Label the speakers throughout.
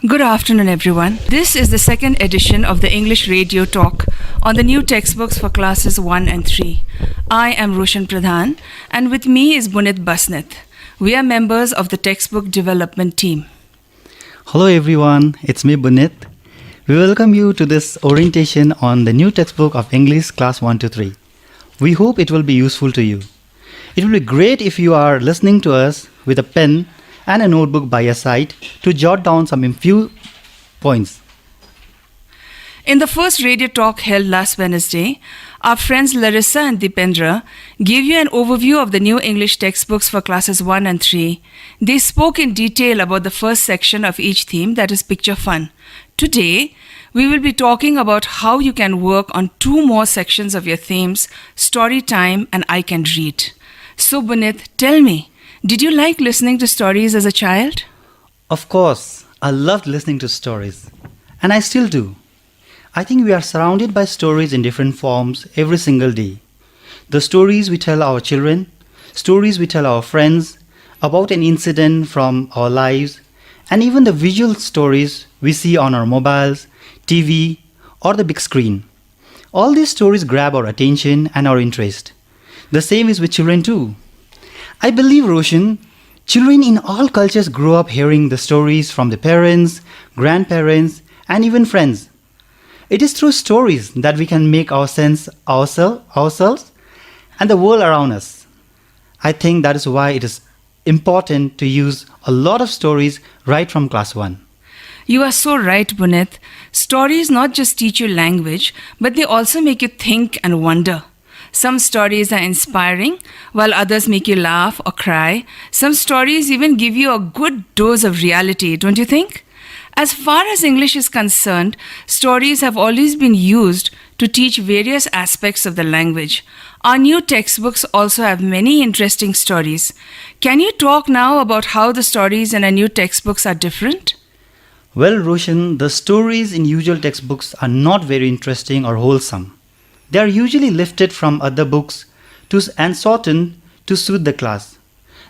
Speaker 1: Good afternoon, everyone. This is the second edition of the English Radio Talk on the new textbooks for classes 1 and 3. I am Roshan Pradhan, and with me is Bunit Basneth. We are members of the textbook development team.
Speaker 2: Hello everyone, it's me Bunit. We welcome you to this orientation on the new textbook of English class 1 to 3. We hope it will be useful to you. It will be great if you are listening to us with a pen and a notebook by your side to jot down some few points.
Speaker 1: In the first radio talk held last Wednesday, our friends Larissa and Dipendra gave you an overview of the new English textbooks for classes 1 and 3. They spoke in detail about the first section of each theme, that is Picture Fun. Today, we will be talking about how you can work on two more sections of your themes, Story Time and I Can Read. So Bunit, tell me, did you like listening to stories as a child?
Speaker 2: Of course, I loved listening to stories. And I still do. I think we are surrounded by stories in different forms every single day. The stories we tell our children, stories we tell our friends, about an incident from our lives, and even the visual stories we see on our mobiles, TV, or the big screen. All these stories grab our attention and our interest. The same is with children too. I believe, Roshan, children in all cultures grow up hearing the stories from their parents, grandparents, and even friends. It is through stories that we can make our sense ourselves and the world around us. I think that is why it is important to use a lot of stories right from class 1.
Speaker 1: You are so right, Bunit. Stories not just teach you language, but they also make you think and wonder. Some stories are inspiring, while others make you laugh or cry. Some stories even give you a good dose of reality, don't you think? As far as English is concerned, stories have always been used to teach various aspects of the language. Our new textbooks also have many interesting stories. Can you talk now about how the stories in our new textbooks are different?
Speaker 2: Well, Roshan, the stories in usual textbooks are not very interesting or wholesome. They are usually lifted from other books and shortened to suit the class.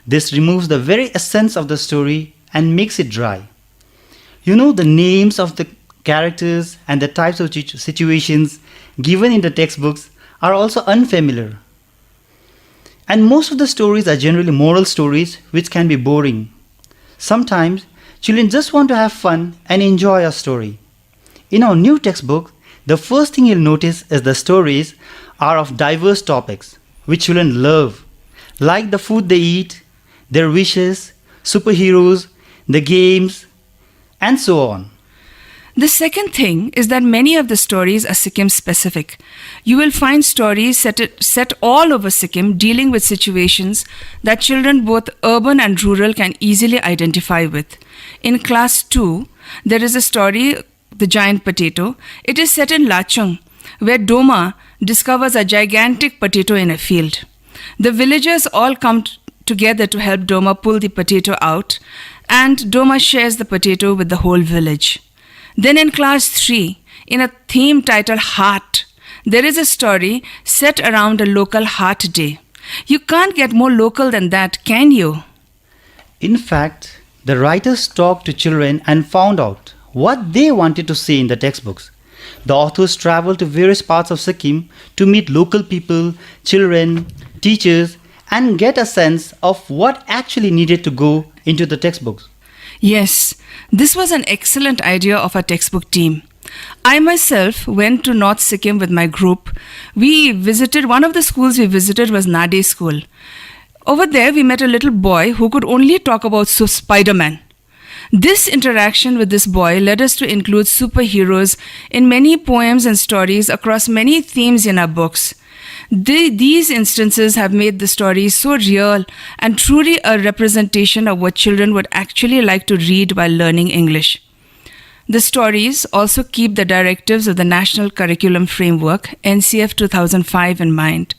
Speaker 2: This removes the very essence of the story and makes it dry. You know, the names of the characters and the types of situations given in the textbooks are also unfamiliar. And most of the stories are generally moral stories which can be boring. Sometimes children just want to have fun and enjoy a story. In our new textbook, the first thing you'll notice is the stories are of diverse topics which children love, like the food they eat, their wishes, superheroes, the games, and so on.
Speaker 1: The second thing is that many of the stories are Sikkim specific. You will find stories set all over Sikkim dealing with situations that children both urban and rural can easily identify with. In class 2, there is a story, The Giant Potato. It is set in Lachung, where Doma discovers a gigantic potato in a field. The villagers all come together to help Doma pull the potato out, and Doma shares the potato with the whole village. Then in class 3, in a theme titled Heart, there is a story set around a local heart day. You can't get more local than that, can you?
Speaker 2: In fact, the writers talked to children and found out what they wanted to say in the textbooks. The authors traveled to various parts of Sikkim to meet local people, children, teachers, and get a sense of what actually needed to go into the textbooks.
Speaker 1: Yes, this was an excellent idea of our textbook team. I myself went to North Sikkim with my group. One of the schools we visited was Nade School. Over there, we met a little boy who could only talk about Spider-Man. This interaction with this boy led us to include superheroes in many poems and stories across many themes in our books. These instances have made the stories so real and truly a representation of what children would actually like to read while learning English. The stories also keep the directives of the National Curriculum Framework, NCF 2005, in mind,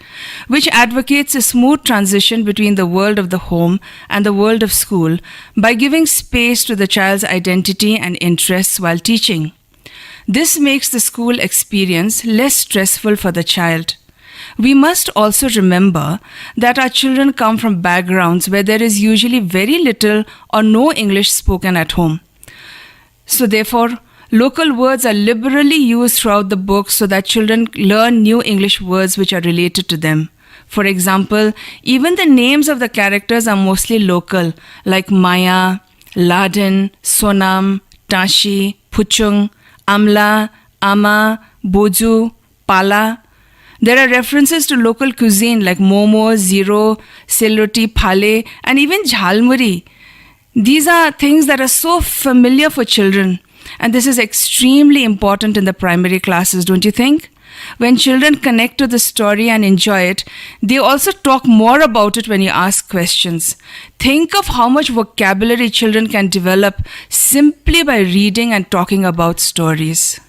Speaker 1: which advocates a smooth transition between the world of the home and the world of school by giving space to the child's identity and interests while teaching. This makes the school experience less stressful for the child. We must also remember that our children come from backgrounds where there is usually very little or no English spoken at home. So therefore, local words are liberally used throughout the book so that children learn new English words which are related to them. For example, even the names of the characters are mostly local, like Maya, Laden, Sonam, Tashi, Puchung, Amla, Ama, Boju, Pala. There are references to local cuisine like momo, zero, silroti, phale, and even jhalmuri. These are things that are so familiar for children, and this is extremely important in the primary classes, don't you think? When children connect to the story and enjoy it, they also talk more about it when you ask questions. Think of how much vocabulary children can develop simply by reading and talking about stories.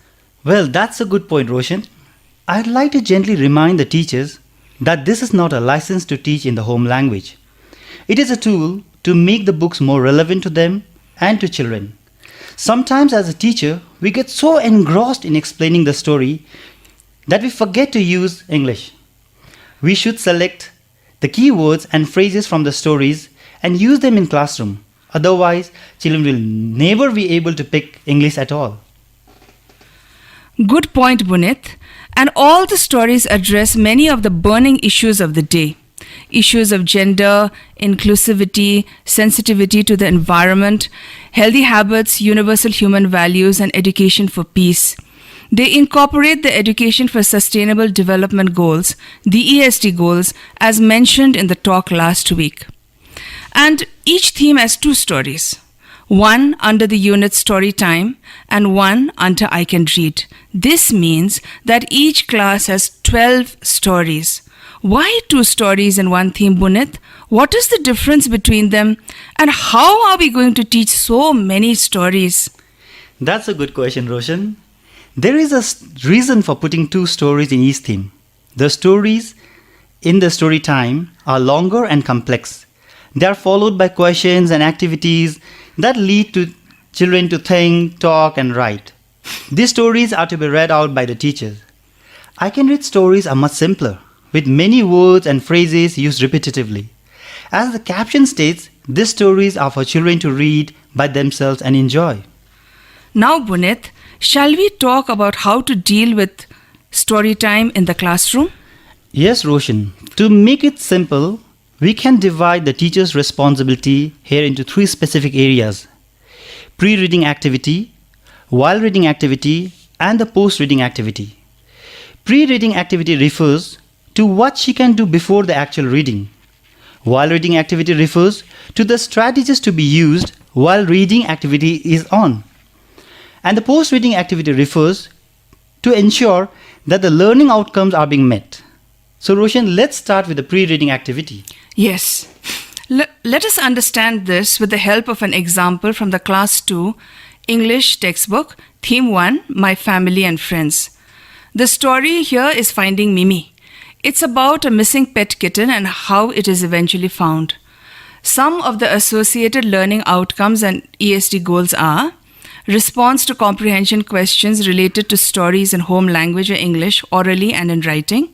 Speaker 2: Well, that's a good point, Roshan. I'd like to gently remind the teachers that this is not a license to teach in the home language. It is a tool to make the books more relevant to them and to children. Sometimes as a teacher, we get so engrossed in explaining the story that we forget to use English. We should select the key words and phrases from the stories and use them in classroom. Otherwise, children will never be able to pick English at all.
Speaker 1: Good point, Bunit. And all the stories address many of the burning issues of the day. Issues of gender, inclusivity, sensitivity to the environment, healthy habits, universal human values, and education for peace. They incorporate the Education for Sustainable Development Goals, the ESD goals, as mentioned in the talk last week. And each theme has two stories. One under the unit Story Time and one under I Can Read. This means that each class has 12 stories. Why two stories in one theme, Bunit? What is the difference between them? And how are we going to teach so many stories?
Speaker 2: That's a good question, Roshan. There is a reason for putting two stories in each theme. The stories in the story time are longer and complex. They are followed by questions and activities that lead to children to think, talk, and write. These stories are to be read out by the teachers. I Can Read stories are much simpler, with many words and phrases used repetitively. As the caption states, these stories are for children to read by themselves and enjoy.
Speaker 1: Now, Bunit, shall we talk about how to deal with story time in the classroom?
Speaker 2: Yes, Roshan. To make it simple, we can divide the teacher's responsibility here into three specific areas: pre-reading activity, while reading activity, and the post-reading activity. Pre-reading activity refers to what she can do before the actual reading. While reading activity refers to the strategies to be used while reading activity is on. And the post-reading activity refers to ensure that the learning outcomes are being met. So Roshan, let's start with the pre-reading activity.
Speaker 1: Yes. Let us understand this with the help of an example from the Class 2 English textbook, Theme 1, My Family and Friends. The story here is Finding Mimi. It's about a missing pet kitten and how it is eventually found. Some of the associated learning outcomes and ESD goals are: response to comprehension questions related to stories in home language or English, orally and in writing,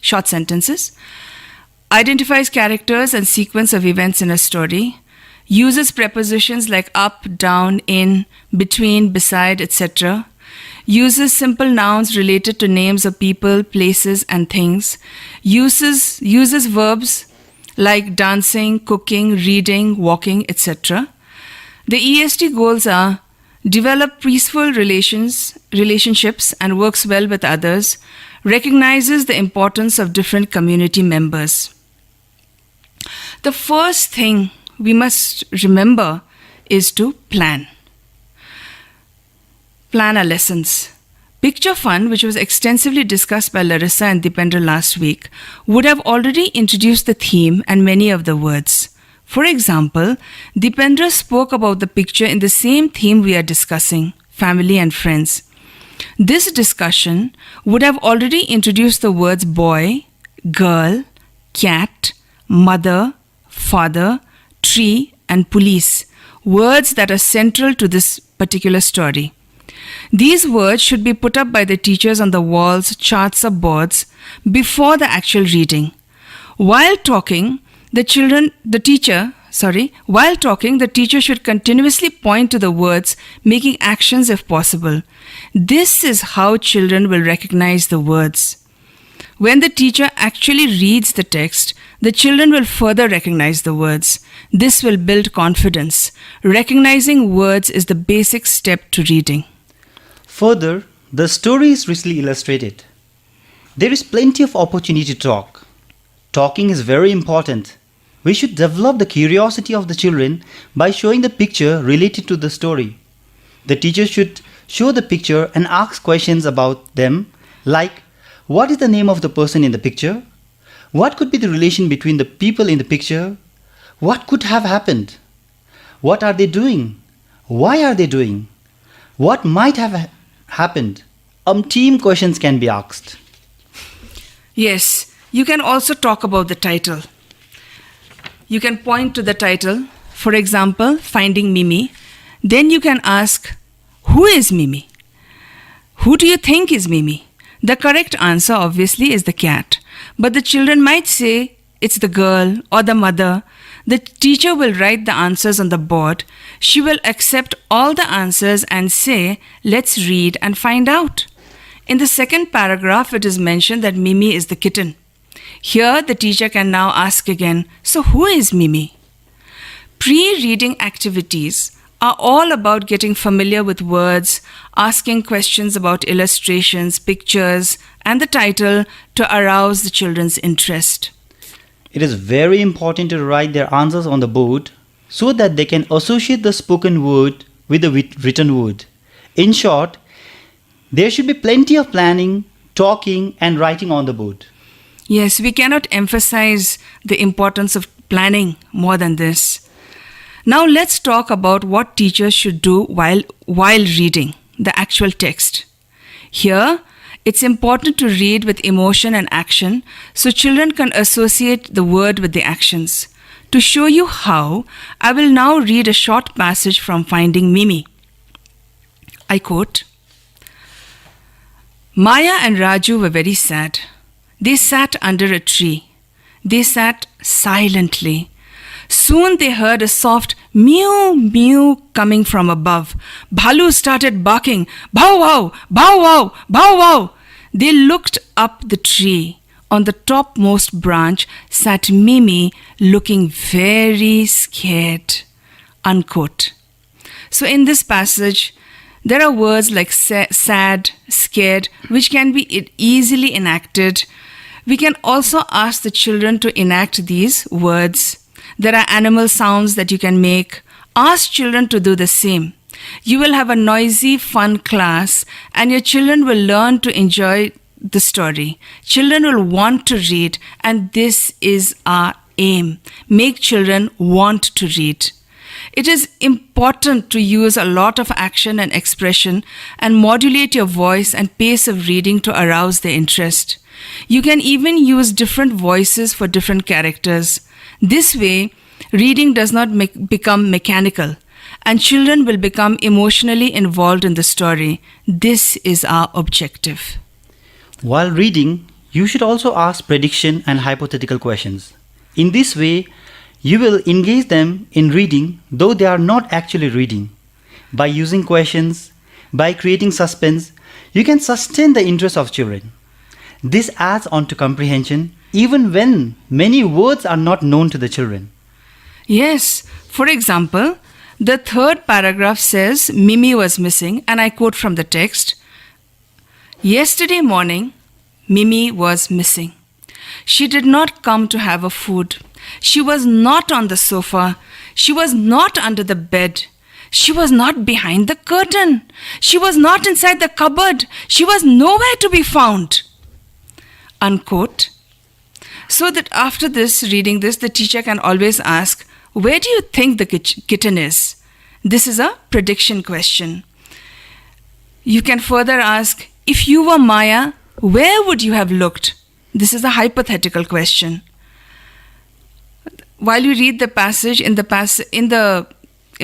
Speaker 1: short sentences, identifies characters and sequence of events in a story, uses prepositions like up, down, in, between, beside, etc., uses simple nouns related to names of people, places, and things, uses verbs like dancing, cooking, reading, walking, etc. The ESD goals are: develop peaceful relationships and works well with others, recognizes the importance of different community members. The first thing we must remember is to plan. Plan our lessons. Picture Fun, which was extensively discussed by Larissa and Dipendra last week, would have already introduced the theme and many of the words. For example, Dipendra spoke about the picture in the same theme we are discussing, family and friends. This discussion would have already introduced the words boy, girl, cat, mother, father, tree, and police, words that are central to this particular story. These words should be put up by the teachers on the walls, charts, or boards before the actual reading. While talking, the teacher While talking, the teacher should continuously point to the words, making actions if possible. This is how children will recognize the words. When the teacher actually reads the text, the children will further recognize the words. This will build confidence. Recognizing words is the basic step to reading.
Speaker 2: Further, the story is richly illustrated. There is plenty of opportunity to talk. Talking is very important. We should develop the curiosity of the children by showing the picture related to the story. The teacher should show the picture and ask questions about them, like, what is the name of the person in the picture? What could be the relation between the people in the picture? What could have happened? What are they doing? Why are they doing? What might have happened? Team questions can be asked.
Speaker 1: Yes, you can also talk about the title. You can point to the title, for example, Finding Mimi. Then you can ask, who is Mimi? Who do you think is Mimi? The correct answer obviously is the cat. But the children might say it's the girl or the mother. The teacher will write the answers on the board. She will accept all the answers and say, let's read and find out. In the second paragraph, it is mentioned that Mimi is the kitten. Here, the teacher can now ask again, so who is Mimi? Pre-reading activities are all about getting familiar with words, asking questions about illustrations, pictures, and the title to arouse the children's interest.
Speaker 2: It is very important to write their answers on the board so that they can associate the spoken word with the written word. In short, there should be plenty of planning, talking, and writing on the board.
Speaker 1: Yes, we cannot emphasize the importance of planning more than this. Now let's talk about what teachers should do while reading the actual text. Here, it's important to read with emotion and action so children can associate the word with the actions. To show you how, I will now read a short passage from Finding Mimi. I quote, Maya and Raju were very sad. They sat under a tree. They sat silently. Soon they heard a soft mew mew coming from above. Bhalu started barking, bow wow, bow wow, bow wow. They looked up the tree. On the topmost branch sat Mimi looking very scared. Unquote. So in this passage, there are words like sad, scared, which can be easily enacted. We can also ask the children to enact these words. There are animal sounds that you can make. Ask children to do the same. You will have a noisy, fun class and your children will learn to enjoy the story. Children will want to read, and this is our aim. Make children want to read. It is important to use a lot of action and expression and modulate your voice and pace of reading to arouse their interest. You can even use different voices for different characters. This way, reading does not become mechanical, and children will become emotionally involved in the story. This is our objective.
Speaker 2: While reading, you should also ask prediction and hypothetical questions. In this way, you will engage them in reading, though they are not actually reading. By using questions, by creating suspense, you can sustain the interest of children. This adds on to comprehension, even when many words are not known to the children.
Speaker 1: Yes, for example, the third paragraph says Mimi was missing, and I quote from the text, Yesterday morning, Mimi was missing. She did not come to have a food. She was not on the sofa. She was not under the bed. She was not behind the curtain. She was not inside the cupboard. She was nowhere to be found. Unquote. So that after this, reading this, the teacher can always ask, where do you think the kitten is? This is a prediction question. You can further ask, if you were Maya, where would you have looked? This is a hypothetical question. While you read the passage,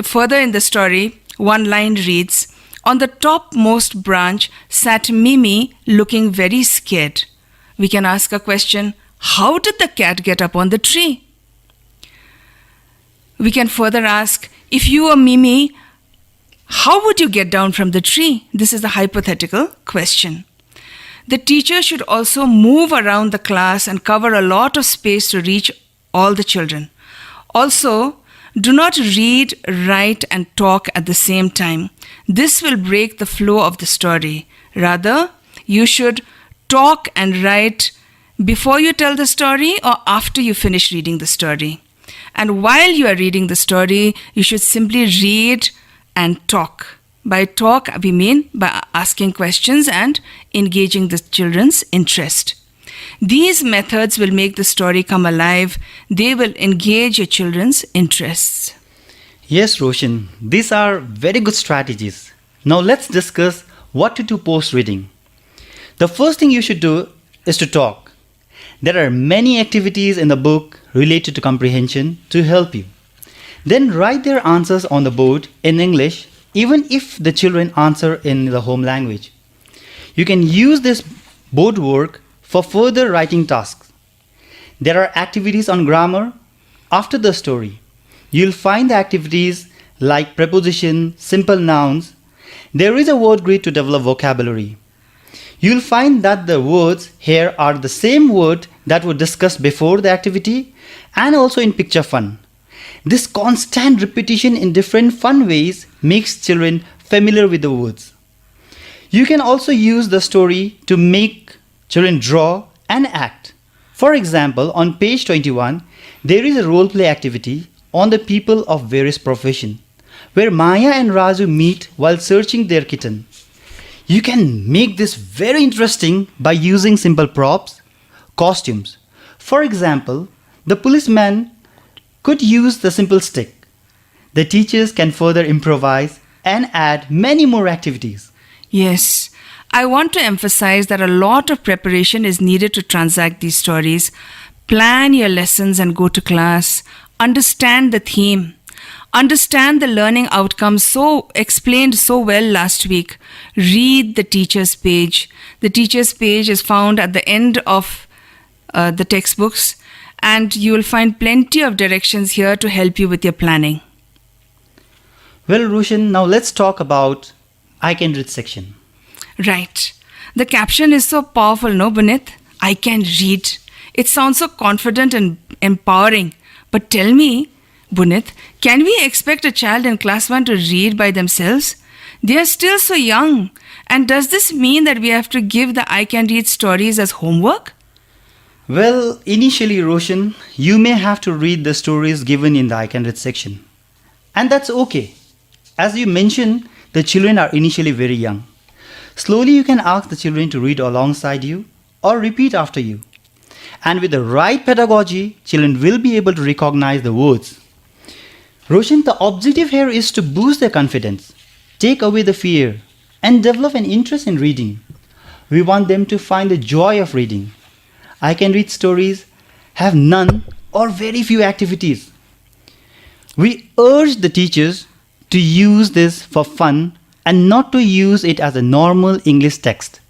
Speaker 1: further in the story, one line reads, On the topmost branch sat Mimi looking very scared. We can ask a question, how did the cat get up on the tree? We can further ask, if you were Mimi, how would you get down from the tree? This is a hypothetical question. The teacher should also move around the class and cover a lot of space to reach all the children. Also, do not read, write, and talk at the same time. This will break the flow of the story. Rather, you should talk and write before you tell the story or after you finish reading the story. And while you are reading the story, you should simply read and talk. By talk, we mean by asking questions and engaging the children's interest. These methods will make the story come alive. They will engage your children's interests.
Speaker 2: Yes, Roshan, these are very good strategies. Now let's discuss what to do post reading. The first thing you should do is to talk. There are many activities in the book related to comprehension to help you. Then write their answers on the board in English, even if the children answer in the home language. You can use this board work for further writing tasks. There are activities on grammar after the story. You'll find the activities like preposition, simple nouns. There is a word grid to develop vocabulary. You'll find that the words here are the same word that were discussed before the activity and also in picture fun. This constant repetition in different fun ways makes children familiar with the words. You can also use the story to make children draw and act. For example, on page 21, there is a role play activity on the people of various professions, where Maya and Raju meet while searching their kitten. You can make this very interesting by using simple props, costumes. For example, the policeman could use the simple stick. The teachers can further improvise and add many more activities.
Speaker 1: Yes, I want to emphasize that a lot of preparation is needed to transact these stories. Plan your lessons and go to class. Understand the theme. Understand the learning outcomes so explained so well last week. Read the teacher's page. The teacher's page is found at the end of the textbooks, and you will find plenty of directions here to help you with your planning.
Speaker 2: Well, Roshan, now let's talk about I Can Read section.
Speaker 1: Right. The caption is so powerful, no, Bunit? I can read. It sounds so confident and empowering. But tell me, Bunit, can we expect a child in class 1 to read by themselves? They are still so young. And does this mean that we have to give the I Can Read stories as homework?
Speaker 2: Well, initially, Roshan, you may have to read the stories given in the I Can Read section. And that's okay. As you mentioned, the children are initially very young. Slowly you can ask the children to read alongside you or repeat after you. And with the right pedagogy, children will be able to recognize the words. Roshan, the objective here is to boost their confidence, take away the fear, and develop an interest in reading. We want them to find the joy of reading. I Can Read stories have none or very few activities. We urge the teachers to use this for fun and not to use it as a normal English text.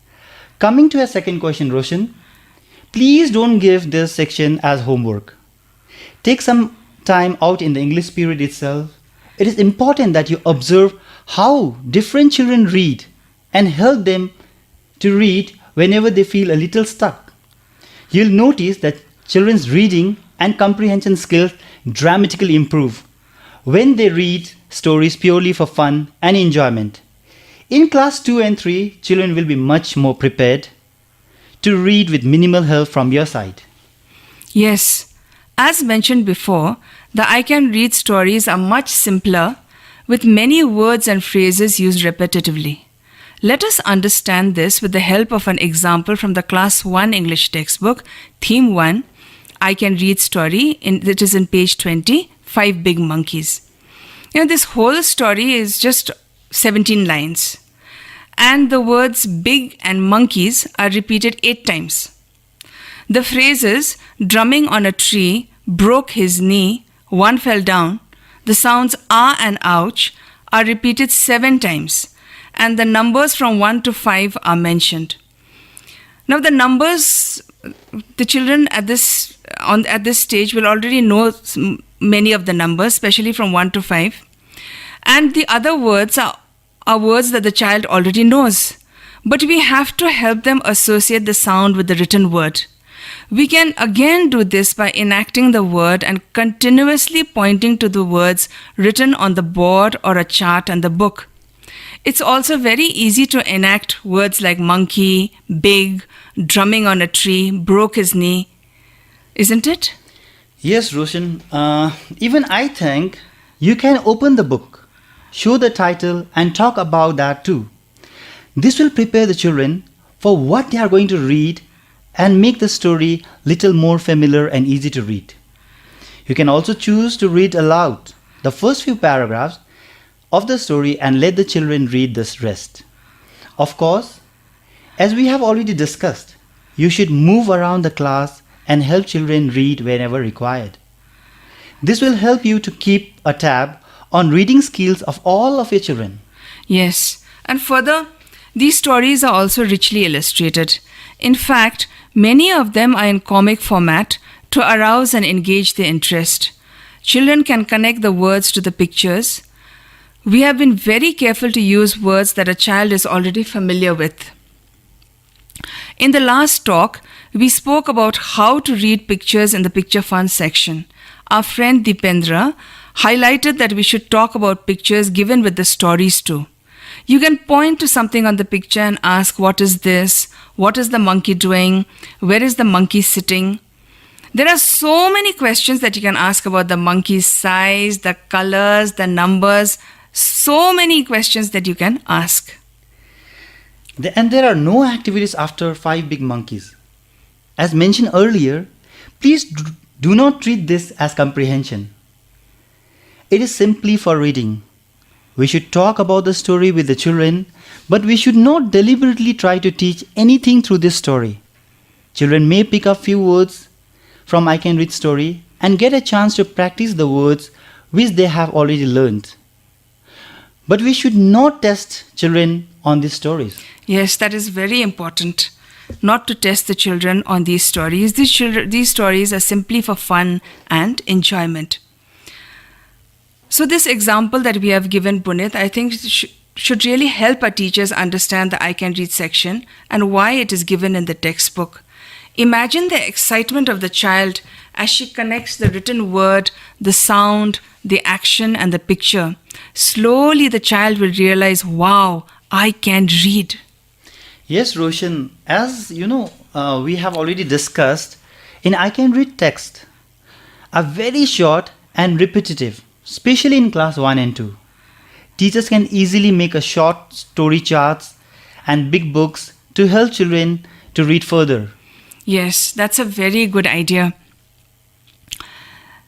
Speaker 2: Coming to a second question, Roshan, please don't give this section as homework. Take some time out in the English period itself. It is important that you observe how different children read and help them to read whenever they feel a little stuck. You'll notice that children's reading and comprehension skills dramatically improve when they read stories purely for fun and enjoyment. In class 2 and 3, children will be much more prepared to read with minimal help from your side.
Speaker 1: Yes, as mentioned before, the I Can Read stories are much simpler with many words and phrases used repetitively. Let us understand this with the help of an example from the Class 1 English textbook, Theme 1, I Can Read story, it is in page 20, 5 Big Monkeys. This whole story is just 17 lines. And the words big and monkeys are repeated 8 times. The phrases drumming on a tree, broke his knee, one fell down, the sounds ah and ouch are repeated 7 times. And the numbers from 1 to 5 are mentioned. Now the numbers, the children at this stage will already know many of the numbers, especially from 1 to 5. And the other words are words that the child already knows. But we have to help them associate the sound with the written word. We can again do this by enacting the word and continuously pointing to the words written on the board or a chart in the book. It's also very easy to enact words like monkey, big, drumming on a tree, broke his knee, isn't it?
Speaker 2: Yes, Roshan. Even I think you can open the book, show the title, and talk about that too. This will prepare the children for what they are going to read and make the story little more familiar and easy to read. You can also choose to read aloud the first few paragraphs of the story and let the children read the rest. Of course, as we have already discussed, you should move around the class and help children read whenever required. This will help you to keep a tab on reading skills of all of your children.
Speaker 1: Yes, and further, these stories are also richly illustrated. In fact, many of them are in comic format to arouse and engage their interest. Children can connect the words to the pictures. We have been very careful to use words that a child is already familiar with. In the last talk, we spoke about how to read pictures in the picture fun section. Our friend Deependra highlighted that we should talk about pictures given with the stories too. You can point to something on the picture and ask, what is this? What is the monkey doing? Where is the monkey sitting? There are so many questions that you can ask about the monkey's size, the colors, the numbers. So many questions that you can ask.
Speaker 2: And there are no activities after 5 big monkeys. As mentioned earlier, please do not treat this as comprehension. It is simply for reading. We should talk about the story with the children, but we should not deliberately try to teach anything through this story. Children may pick up few words from I Can Read story and get a chance to practice the words which they have already learned. But we should not test children on these stories.
Speaker 1: Yes, that is very important. Not to test the children on these stories. These stories are simply for fun and enjoyment. So this example that we have given, Punit, I think should really help our teachers understand the I Can Read section and why it is given in the textbook. Imagine the excitement of the child as she connects the written word, the sound, the action and the picture. Slowly the child will realize, wow, I can read.
Speaker 2: Yes, Roshan, as you know, we have already discussed, in I Can Read text are very short and repetitive, especially in class 1 and 2. Teachers can easily make a short story charts and big books to help children to read further.
Speaker 1: Yes, that's a very good idea.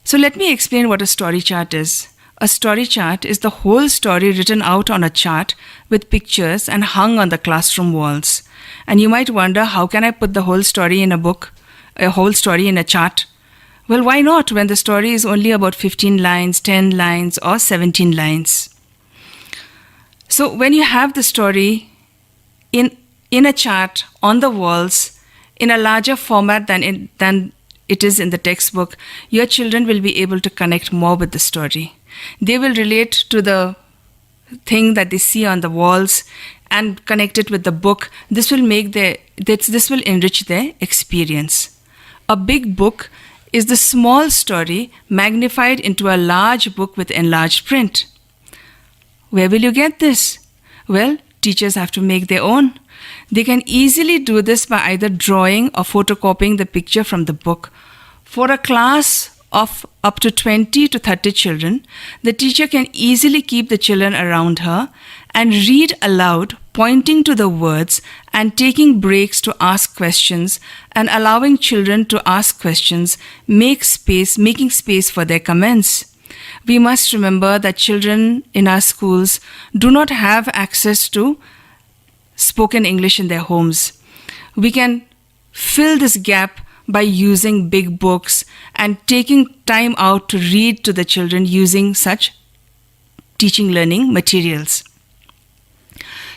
Speaker 1: So let me explain what a story chart is. A story chart is the whole story written out on a chart with pictures and hung on the classroom walls. And you might wonder, how can I put the whole story in a book, a whole story in a chart? Well, why not when the story is only about 15 lines, 10 lines or 17 lines? So when you have the story in a chart on the walls in a larger format than it is in the textbook, your children will be able to connect more with the story. They will relate to the thing that they see on the walls and connect it with the book. This will enrich their experience. A big book is the small story magnified into a large book with enlarged print. Where will you get this? Well, teachers have to make their own. They can easily do this by either drawing or photocopying the picture from the book. For a class of up to 20 to 30 children, the teacher can easily keep the children around her and read aloud, pointing to the words and taking breaks to ask questions and allowing children to ask questions, making space for their comments. We must remember that children in our schools do not have access to spoken English in their homes. We can fill this gap by using big books and taking time out to read to the children using such teaching learning materials.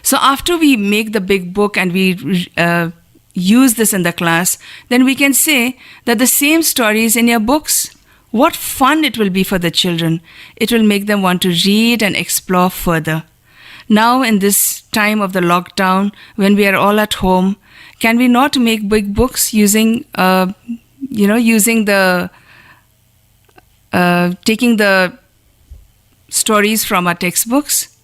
Speaker 1: So after we make the big book and we use this in the class, then we can say that the same stories in your books What fun it will be for the children. It will make them want to read and explore further. Now in this time of the lockdown, when we are all at home, can we not make big books using taking the stories from our textbooks?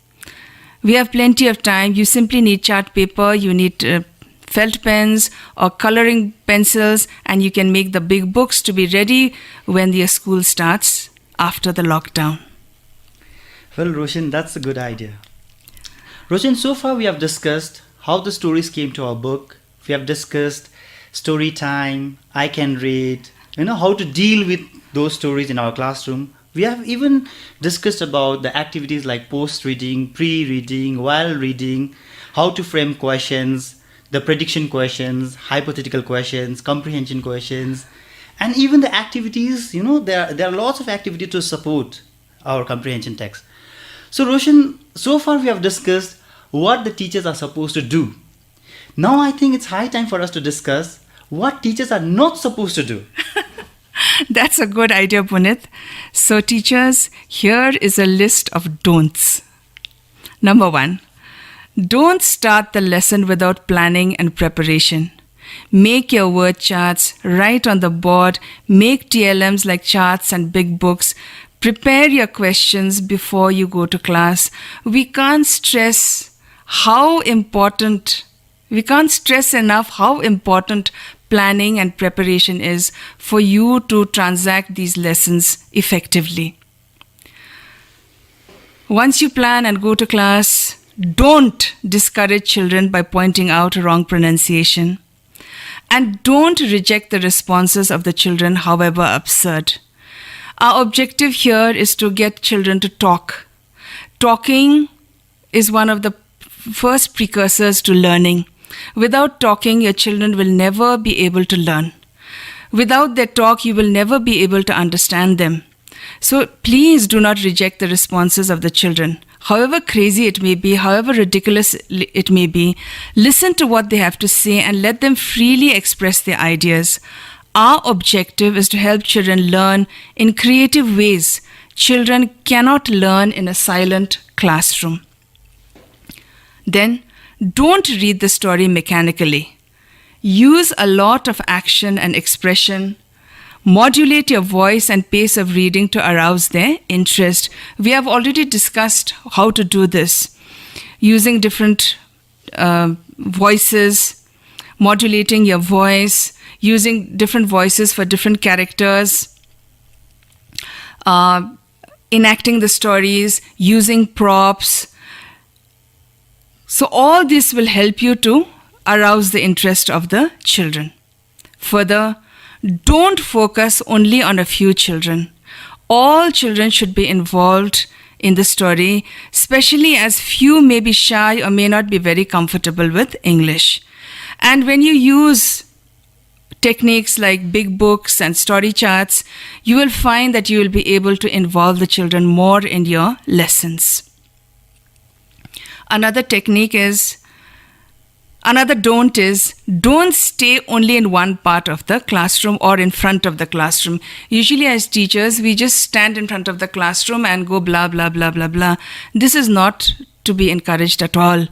Speaker 1: We have plenty of time. You simply need chart paper, you need felt pens or coloring pencils, and you can make the big books to be ready when your school starts after the lockdown.
Speaker 2: Well, Roshan, that's a good idea. Roshan, so far we have discussed how the stories came to our book. We have discussed story time, I can read, how to deal with those stories in our classroom. We have even discussed about the activities like post-reading, pre-reading, while reading, how to frame questions, the prediction questions, hypothetical questions, comprehension questions, and even the activities, there are lots of activities to support our comprehension text. So Roshan, so far we have discussed what the teachers are supposed to do. Now I think it's high time for us to discuss what teachers are not supposed to do.
Speaker 1: That's a good idea, Punit. So teachers, here is a list of don'ts. Number 1, don't start the lesson without planning and preparation. Make your word charts, write on the board, make TLMs like charts and big books. Prepare your questions before you go to class. We can't stress enough how important planning and preparation is for you to transact these lessons effectively. Once you plan and go to class, don't discourage children by pointing out wrong pronunciation. And don't reject the responses of the children, however absurd. Our objective here is to get children to talk. Talking is one of the first precursors to learning. Without talking, your children will never be able to learn. Without their talk, you will never be able to understand them. So please do not reject the responses of the children. However crazy it may be, however ridiculous it may be, listen to what they have to say and let them freely express their ideas. Our objective is to help children learn in creative ways. Children cannot learn in a silent classroom. Then, don't read the story mechanically. Use a lot of action and expression. Modulate your voice and pace of reading to arouse their interest. We have already discussed how to do this. Using different voices, modulating your voice, using different voices for different characters, enacting the stories, using props. So all this will help you to arouse the interest of the children. Further, don't focus only on a few children. All children should be involved in the story, especially as few may be shy or may not be very comfortable with English. And when you use techniques like big books and story charts, you will find that you will be able to involve the children more in your lessons. Another don't is, don't stay only in one part of the classroom or in front of the classroom. Usually as teachers, we just stand in front of the classroom and go blah, blah, blah, blah, blah. This is not to be encouraged at all.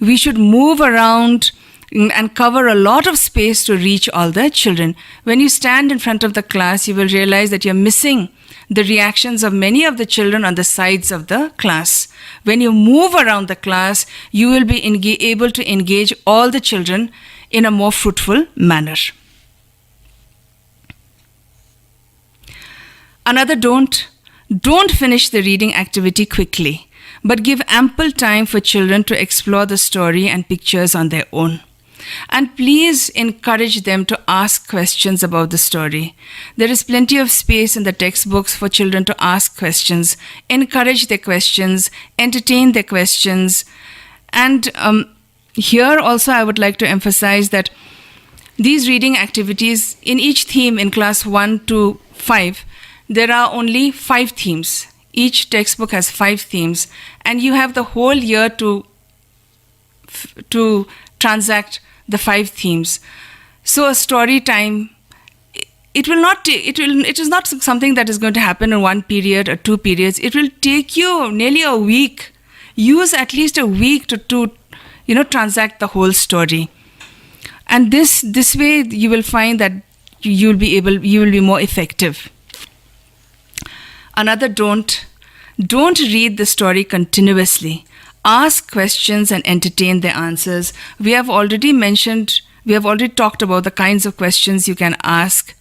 Speaker 1: We should move around and cover a lot of space to reach all the children. When you stand in front of the class, you will realize that you're missing the reactions of many of the children on the sides of the class. When you move around the class, you will be able to engage all the children in a more fruitful manner. Another don't finish the reading activity quickly, but give ample time for children to explore the story and pictures on their own. And please encourage them to ask questions about the story. There is plenty of space in the textbooks for children to ask questions, encourage their questions, entertain their questions. And here also I would like to emphasize that these reading activities, in each theme in class 1 to 5, there are only 5 themes. Each textbook has 5 themes, and you have the whole year to transact the 5 themes. So a story time it will not it is not something that is going to happen in one period or two periods. It will take you nearly a week. Use at least a week to transact the whole story. And this way you will find that you will be more effective. Another don't read the story continuously. Ask questions and entertain the answers. We have already talked about the kinds of questions you can ask.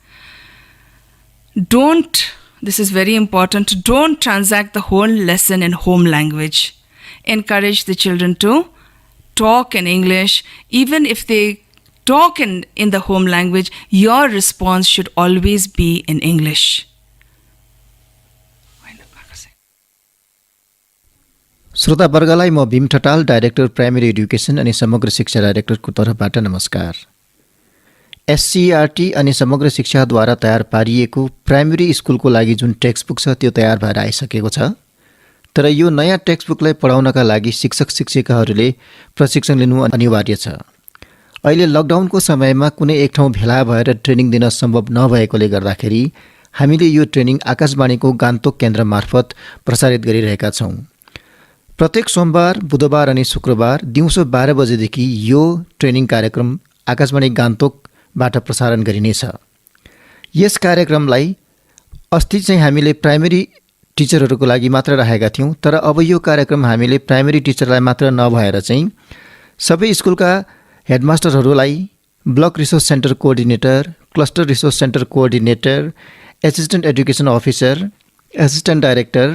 Speaker 1: This is very important, don't transact the whole lesson in home language. Encourage the children to talk in English. Even if they talk in the home language, your response should always be in English.
Speaker 3: श्रोतावर्गलाई म Bhim Thatal, director primary education अनि समग्र शिक्षा डाइरेक्टरको तर्फबाट नमस्कार। SCERT अनि समग्र शिक्षाद्वारा तयार पारिएको प्राइमेरी स्कुलको लागि जुन टेक्स्ट बुक छ त्यो तयार भएर आइसकेको छ। तर यो नयाँ टेक्स्ट बुकलाई पढाउनका लागि शिक्षक शिक्षिकाहरूले प्रशिक्षण लिनु अनिवार्य छ। अहिले लकडाउनको समयमा कुनै एक ठाउँ भेला भएर ट्रेनिङ दिन सम्भव नभएकोले गर्दाखेरि हामीले यो ट्रेनिङ आकाशवाणीको गान्तोक केन्द्र मार्फत प्रसारित गरिरहेका छौँ। प्रत्येक सोमबार, बुधबार अनि शुक्रबार दिउँसो 12 बजेदेखि यो ट्रेनिङ कार्यक्रम आकाशवाणी गान्तोकबाट प्रसारण गरिनेछ। यस कार्यक्रमलाई अस्ति चाहिँ हामीले प्राइमेरी टिचरहरूको लागि मात्र राखेका थियौँ, तर अब यो कार्यक्रम हामीले प्राइमेरी टिचरलाई मात्र नभएर चाहिँ सबै स्कुलका हेडमास्टरहरूलाई, block resource centre coordinator, cluster resource centre coordinator, assistant education officer, assistant director,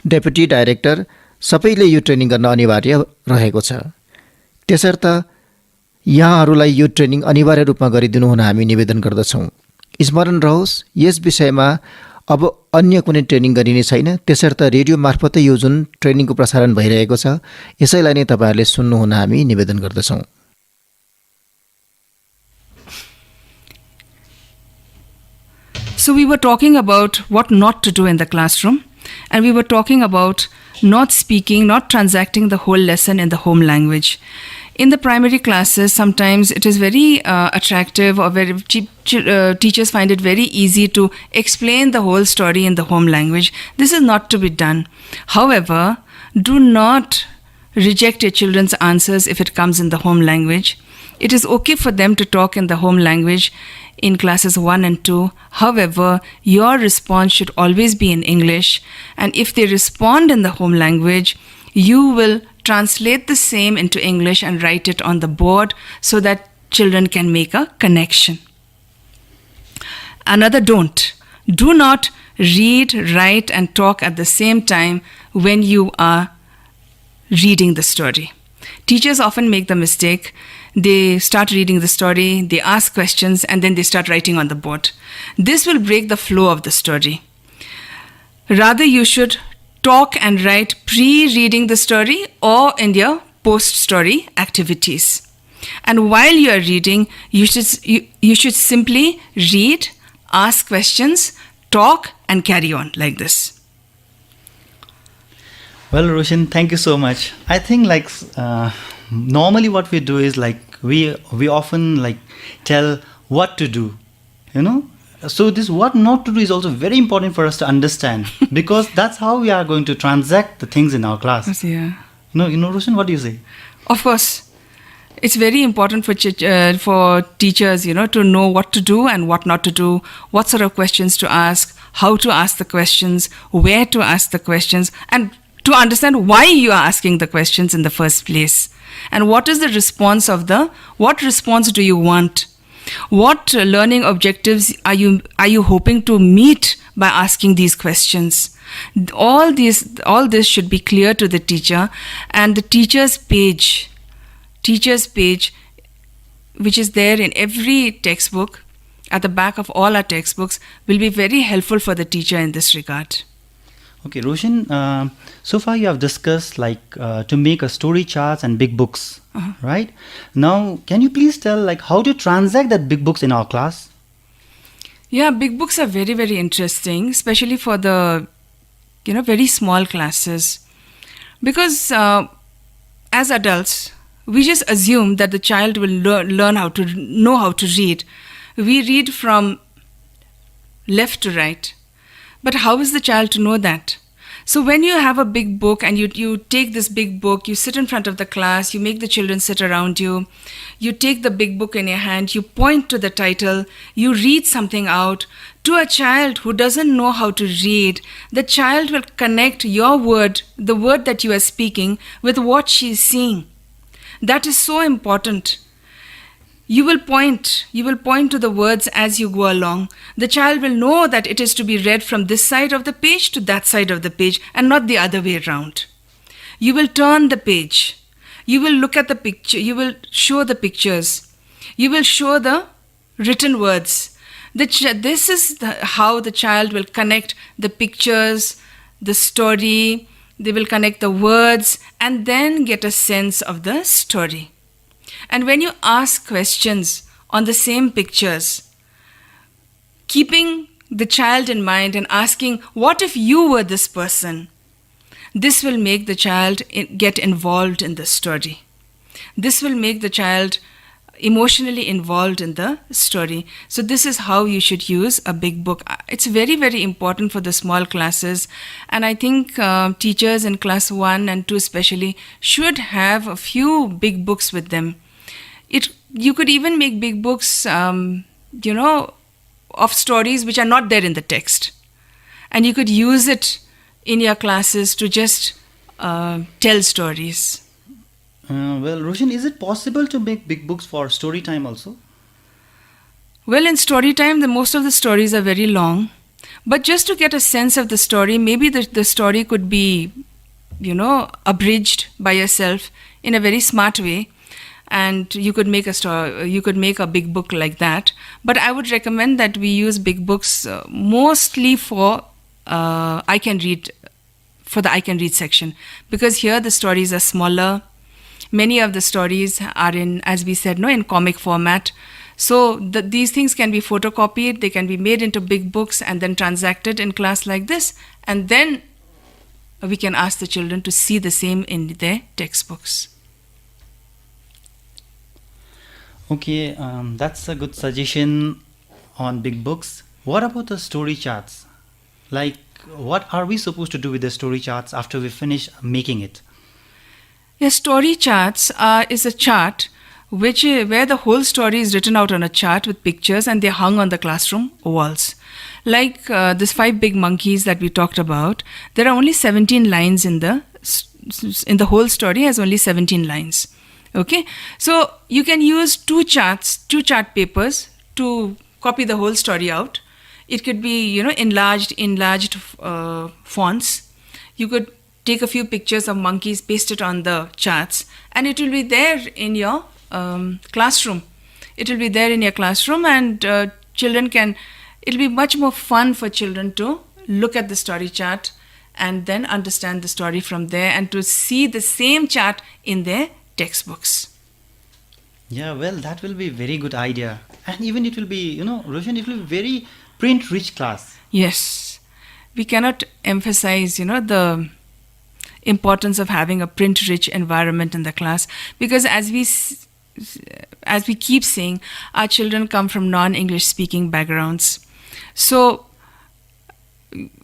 Speaker 3: deputy director सबैले यो ट्रेनिङ गर्न अनिवार्य रहेको छ। त्यसर्थ यहाँहरूलाई यो ट्रेनिङ अनिवार्य रूपमा गरिदिनु हुन हामी निवेदन गर्दछौँ। स्मरण रहोस्, यस विषयमा अब अन्य कुनै ट्रेनिङ गरिने छैन। त्यसर्थ रेडियो मार्फतै यो जुन ट्रेनिङको प्रसारण भइरहेको छ यसैलाई नै तपाईँहरूले सुन्नुहुन हामी निवेदन गर्दछौँ।
Speaker 1: So we were talking about what not to do in the classroom, and we were talking about not speaking, not transacting the whole lesson in the home language. In the primary classes, sometimes it is very attractive, or teachers find it very easy to explain the whole story in the home language. This is not to be done. However, do not reject your children's answers if it comes in the home language. It is okay for them to talk in the home language in classes 1 and 2. However, your response should always be in English. And if they respond in the home language, you will translate the same into English and write it on the board so that children can make a connection. Another don't. Do not read, write, and talk at the same time when you are reading the story. Teachers often make the mistake. They start reading the story, they ask questions, and then they start writing on the board. This will break the flow of the story. Rather, you should talk and write pre-reading the story or in your post-story activities. And while you are reading, you should simply read, ask questions, talk, and carry on like this.
Speaker 2: Well, Roshan, thank you so much. I think normally what we do is we often tell what to do, So this what not to do is also very important for us to understand because that's how we are going to transact the things in our class.
Speaker 1: Yeah.
Speaker 2: Roshan, what do you say?
Speaker 1: Of course. It's very important for teachers, to know what to do and what not to do, what sort of questions to ask, how to ask the questions, where to ask the questions, and to understand why you are asking the questions in the first place. And what is the response what response do you want? What learning objectives are you hoping to meet by asking these questions? All this should be clear to the teacher, and the teacher's page, which is there in every textbook, at the back of all our textbooks, will be very helpful for the teacher in this regard.
Speaker 2: Okay, Roshan, so far you have discussed to make a story charts and big books, right? Now, can you please tell how to transact that big books in our class?
Speaker 1: Yeah, big books are very, very interesting, especially for the, very small classes. Because as adults, we just assume that the child will learn how to know how to read. We read from left to right. But how is the child to know that? So when you have a big book and you take this big book, you sit in front of the class, you make the children sit around you, you take the big book in your hand, you point to the title, you read something out. To a child who doesn't know how to read, the child will connect your word, the word that you are speaking, with what she is seeing. That is so important. You will point to the words as you go along. The child will know that it is to be read from this side of the page to that side of the page and not the other way around. You will turn the page. You will look at the picture. You will show the pictures. You will show the written words. This is how the child will connect the pictures, the story. They will connect the words and then get a sense of the story. And when you ask questions on the same pictures, keeping the child in mind and asking, what if you were this person? This will make the child get involved in the story. This will make the child emotionally involved in the story. So this is how you should use a big book. It's very, very important for the small classes. And I think teachers in class 1 and 2 especially should have a few big books with them. You could even make big books, of stories which are not there in the text. And you could use it in your classes to just tell stories.
Speaker 2: Well, Roshan, is it possible to make big books for story time also?
Speaker 1: Well, in story time, most of the stories are very long. But just to get a sense of the story, maybe the story could be, abridged by yourself in a very smart way. And you could make a big book like that. But I would recommend that we use big books mostly for I Can Read, for the I Can Read section. Because here the stories are smaller. Many of the stories are in, as we said, in comic format. So these things can be photocopied, they can be made into big books and then transacted in class like this. And then we can ask the children to see the same in their textbooks.
Speaker 2: Okay, that's a good suggestion on big books. What about the story charts? Like, what are we supposed to do with the story charts after we finish making it?
Speaker 1: Yeah, story charts is a chart where the whole story is written out on a chart with pictures and they're hung on the classroom walls. Like these 5 big monkeys that we talked about, there are only 17 lines in the whole story has only 17 lines. Okay, so you can use 2 chart papers to copy the whole story out. It could be, enlarged fonts. You could take a few pictures of monkeys, paste it on the charts, and it will be there in your classroom. It will be there in your classroom, and it'll be much more fun for children to look at the story chart and then understand the story from there and to see the same chart in their textbooks.
Speaker 2: Yeah, well, that will be a very good idea. And even it will be, Roshan, it will be very print-rich class.
Speaker 1: Yes. We cannot emphasize, the importance of having a print-rich environment in the class, because as we keep saying, our children come from non-English speaking backgrounds. So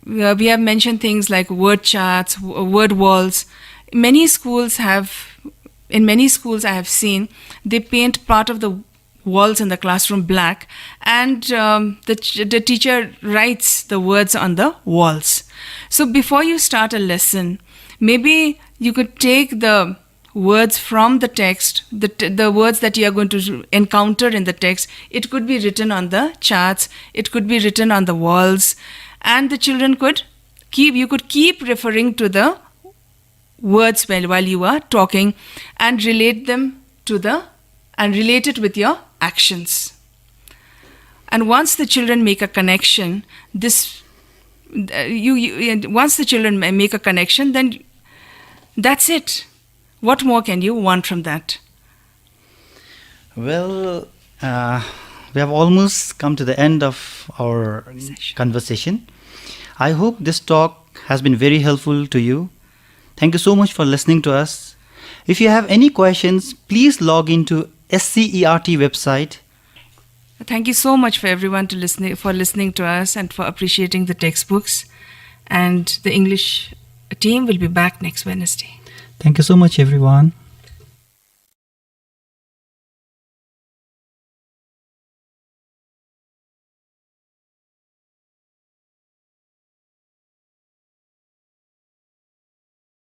Speaker 1: we have mentioned things like word charts, word walls. In many schools I have seen, they paint part of the walls in the classroom black, and the teacher writes the words on the walls. So before you start a lesson, maybe you could take the words from the text, the words that you are going to encounter in the text. It could be written on the charts, it could be written on the walls, and the children could keep referring to the words while you are talking and relate it with your actions. And once the children make a connection, then that's it. What more can you want from that?
Speaker 2: Well, we have almost come to the end of our conversation. I hope this talk has been very helpful to you. Thank you so much for listening to us. If you have any questions, please log into SCERT website.
Speaker 1: Thank you so much for everyone for listening to us and for appreciating the textbooks. And the English team will be back next Wednesday.
Speaker 4: Thank you so much, everyone.